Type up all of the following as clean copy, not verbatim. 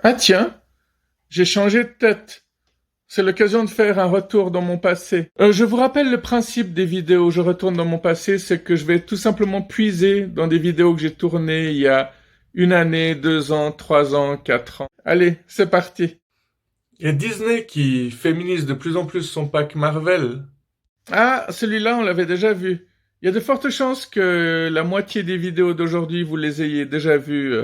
Ah tiens, j'ai changé de tête. C'est l'occasion de faire un retour dans mon passé. Je vous rappelle le principe des vidéos où je retourne dans mon passé, c'est que je vais tout simplement puiser dans des vidéos que j'ai tournées il y a 1 année, 2 ans, 3 ans, 4 ans. Allez, c'est parti. Il y a Disney qui féminise de plus en plus son pack Marvel. Ah, celui-là, on l'avait déjà vu. Il y a de fortes chances que la moitié des vidéos d'aujourd'hui, vous les ayez déjà vues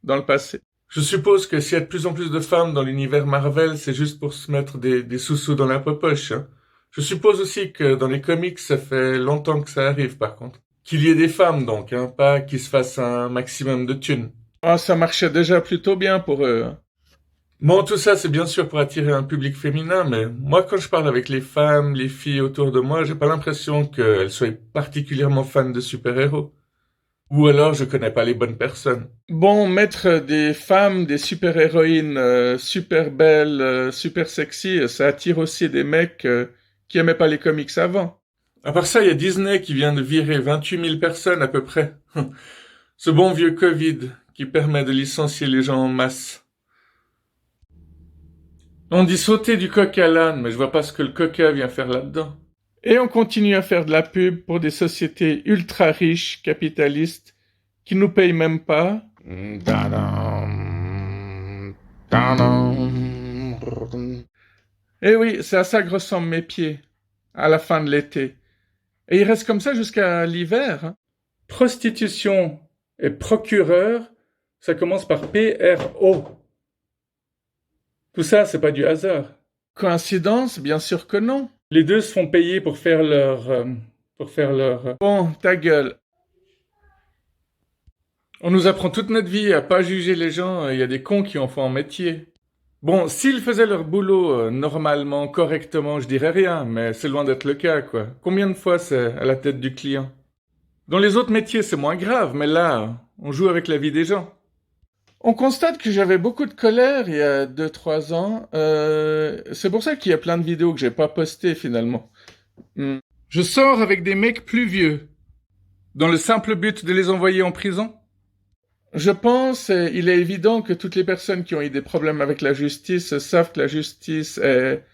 dans le passé. Je suppose que s'il y a de plus en plus de femmes dans l'univers Marvel, c'est juste pour se mettre des sous-sous dans la poche, hein. Je suppose aussi que dans les comics, ça fait longtemps que ça arrive, par contre. Qu'il y ait des femmes, donc, hein, pas qu'ils se fassent un maximum de thunes. Ah, ça marchait déjà plutôt bien pour eux, hein. Bon, tout ça, c'est bien sûr pour attirer un public féminin, mais moi, quand je parle avec les femmes, les filles autour de moi, j'ai pas l'impression qu'elles soient particulièrement fans de super-héros. Ou alors je connais pas les bonnes personnes. Bon, mettre des femmes, des super-héroïnes super belles, super sexy, ça attire aussi des mecs qui aimaient pas les comics avant. À part ça, il y a Disney qui vient de virer 28 000 personnes à peu près. Ce bon vieux Covid qui permet de licencier les gens en masse. On dit sauter du coq à l'âne, mais je vois pas ce que le coquin vient faire là-dedans. Et on continue à faire de la pub pour des sociétés ultra riches, capitalistes, qui nous payent même pas. Et oui, c'est à ça que ressemblent mes pieds, à la fin de l'été. Et ils restent comme ça jusqu'à l'hiver, hein. Prostitution et procureur, ça commence par P-R-O. Tout ça, c'est pas du hasard. Coïncidence? Bien sûr que non. Les deux se font payer pour faire leur... Bon, ta gueule. On nous apprend toute notre vie à pas juger les gens, il y a des cons qui en font un métier. Bon, s'ils faisaient leur boulot normalement, correctement, je dirais rien, mais c'est loin d'être le cas, quoi. Combien de fois c'est à la tête du client? Dans les autres métiers, c'est moins grave, mais là, on joue avec la vie des gens. On constate que j'avais beaucoup de colère il y a 2, 3 ans. C'est pour ça qu'il y a plein de vidéos que j'ai pas postées finalement. Je sors avec des mecs plus vieux, dans le simple but de les envoyer en prison. Je pense, il est évident que toutes les personnes qui ont eu des problèmes avec la justice savent que la justice est...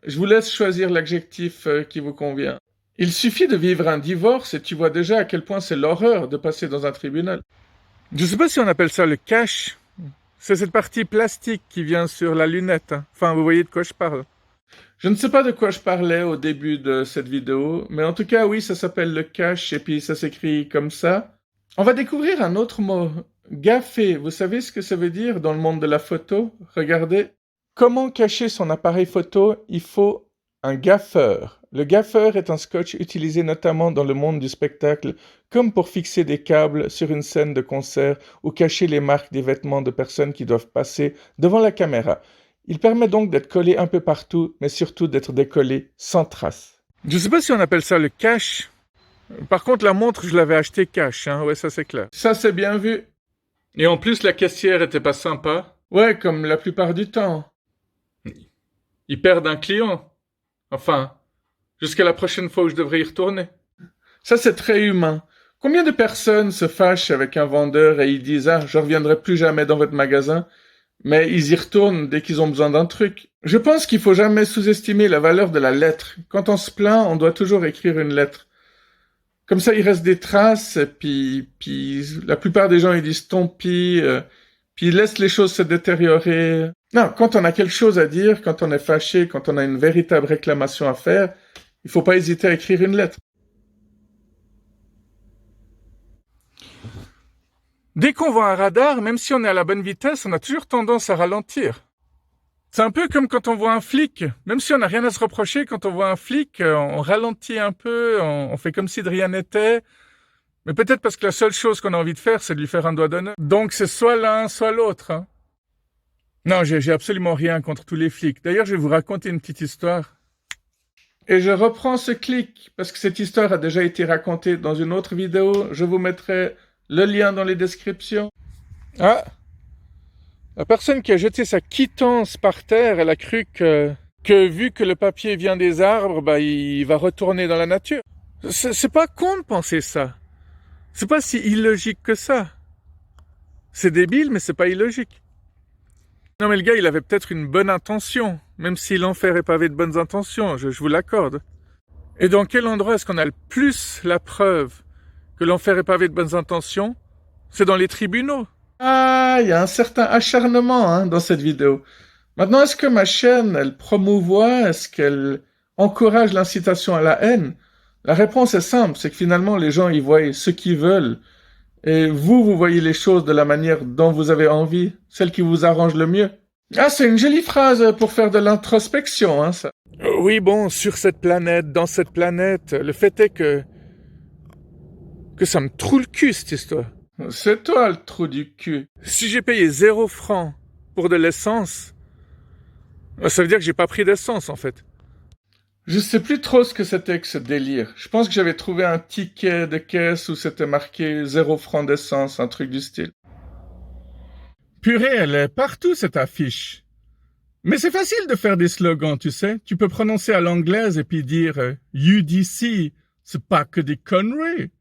Je vous laisse choisir l'adjectif qui vous convient. Il suffit de vivre un divorce et tu vois déjà à quel point c'est l'horreur de passer dans un tribunal. Je sais pas si on appelle ça le cash. C'est cette partie plastique qui vient sur la lunette, hein. Enfin, vous voyez de quoi je parle. Je ne sais pas de quoi je parlais au début de cette vidéo, mais en tout cas, oui, ça s'appelle le cash et puis ça s'écrit comme ça. On va découvrir un autre mot. Gaffer, vous savez ce que ça veut dire dans le monde de la photo? Regardez. Comment cacher son appareil photo? Il faut un gaffeur. Le gaffeur est un scotch utilisé notamment dans le monde du spectacle, comme pour fixer des câbles sur une scène de concert ou cacher les marques des vêtements de personnes qui doivent passer devant la caméra. Il permet donc d'être collé un peu partout, mais surtout d'être décollé sans trace. Je ne sais pas si on appelle ça le cash. Par contre, la montre, je l'avais achetée cash, hein. Ouais, ça c'est clair. Ça c'est bien vu. Et en plus, la caissière était pas sympa. Ouais, comme la plupart du temps. Ils perdent un client. Enfin, jusqu'à la prochaine fois où je devrais y retourner. Ça c'est très humain. Combien de personnes se fâchent avec un vendeur et ils disent « Ah, je reviendrai plus jamais dans votre magasin », mais ils y retournent dès qu'ils ont besoin d'un truc. Je pense qu'il faut jamais sous-estimer la valeur de la lettre. Quand on se plaint, on doit toujours écrire une lettre. Comme ça, il reste des traces, puis la plupart des gens, ils disent tant pis, puis ils laissent les choses se détériorer. Non, quand on a quelque chose à dire, quand on est fâché, quand on a une véritable réclamation à faire, il faut pas hésiter à écrire une lettre. Dès qu'on voit un radar, même si on est à la bonne vitesse, on a toujours tendance à ralentir. C'est un peu comme quand on voit un flic. Même si on n'a rien à se reprocher, quand on voit un flic, on ralentit un peu, on fait comme si de rien n'était. Mais peut-être parce que la seule chose qu'on a envie de faire, c'est de lui faire un doigt d'honneur. Donc c'est soit l'un, soit l'autre, hein. Non, j'ai absolument rien contre tous les flics. D'ailleurs, je vais vous raconter une petite histoire. Et je reprends ce clic, parce que cette histoire a déjà été racontée dans une autre vidéo. Je vous mettrai le lien dans les descriptions. Ah! La personne qui a jeté sa quittance par terre, elle a cru que vu que le papier vient des arbres, bah, il va retourner dans la nature. C'est pas con de penser ça. C'est pas si illogique que ça. C'est débile, mais c'est pas illogique. Non mais le gars, il avait peut-être une bonne intention, même si l'enfer est pavé de bonnes intentions, je vous l'accorde. Et dans quel endroit est-ce qu'on a le plus la preuve que l'enfer est pavé de bonnes intentions? C'est dans les tribunaux. Ah, il y a un certain acharnement dans cette vidéo. Maintenant, est-ce que ma chaîne, elle promouvoit, est-ce qu'elle encourage l'incitation à la haine? La réponse est simple, c'est que finalement, les gens, ils voient ce qu'ils veulent. Et vous voyez les choses de la manière dont vous avez envie, celle qui vous arrange le mieux. Ah, c'est une jolie phrase pour faire de l'introspection, ça. Oui, bon, sur cette planète, dans cette planète, le fait est que ça me troue le cul, cette histoire. C'est toi le trou du cul. Si j'ai payé 0 francs pour de l'essence, ça veut dire que j'ai pas pris d'essence, en fait. Je sais plus trop ce que c'était que ce délire. Je pense que j'avais trouvé un ticket de caisse où c'était marqué 0 francs d'essence, un truc du style. Purée, elle est partout, cette affiche. Mais c'est facile de faire des slogans, tu sais. Tu peux prononcer à l'anglaise et puis dire UDC, c'est pas que des conneries.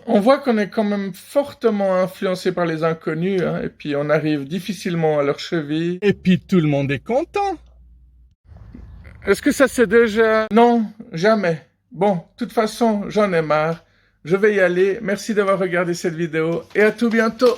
On voit qu'on est quand même fortement influencé par les inconnus, et puis on arrive difficilement à leur cheville. Et puis tout le monde est content. Est-ce que ça c'est déjà... Non, jamais. Bon, de toute façon, j'en ai marre. Je vais y aller. Merci d'avoir regardé cette vidéo et à tout bientôt.